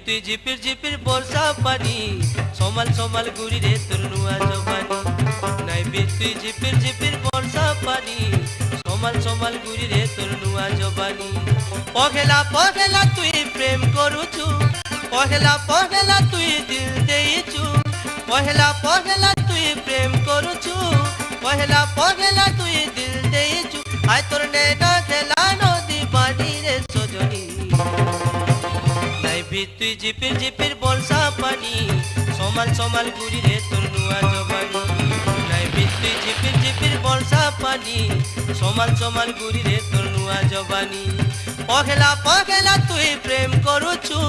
তুই ঝিপির ঝিপির বর্ষা পানি সমাল সমাল ঘুরি রে তোর নুয়া জবানি নাইবি তুই ঝিপির ঝিপির বর্ষা পানি সমাল সমাল ঘুরি রে তোর নুয়া জবানি পহেলা পহেলা তুই প্রেম করুছু পহেলা পহেলা তুই দিল দেইছু পহেলা পহেলা তুই প্রেম করুছু পহেলা পহেলা তুই দিল দেইছু আয় তোর নেনা খেলা নদী পানি রে সজনী নাইবি তুই ঝিপির ঝিপির বর্ষা পানি সমাল সমাল ঘুরি রে তোর নুয়া জবানি নাইবি তুই ঝিপির ঝিপির বর্ষা পানি সমাল সমাল ঘুরি রে তোর নুয়া জবানি পহেলা পহেলা তুই প্রেম করুছু।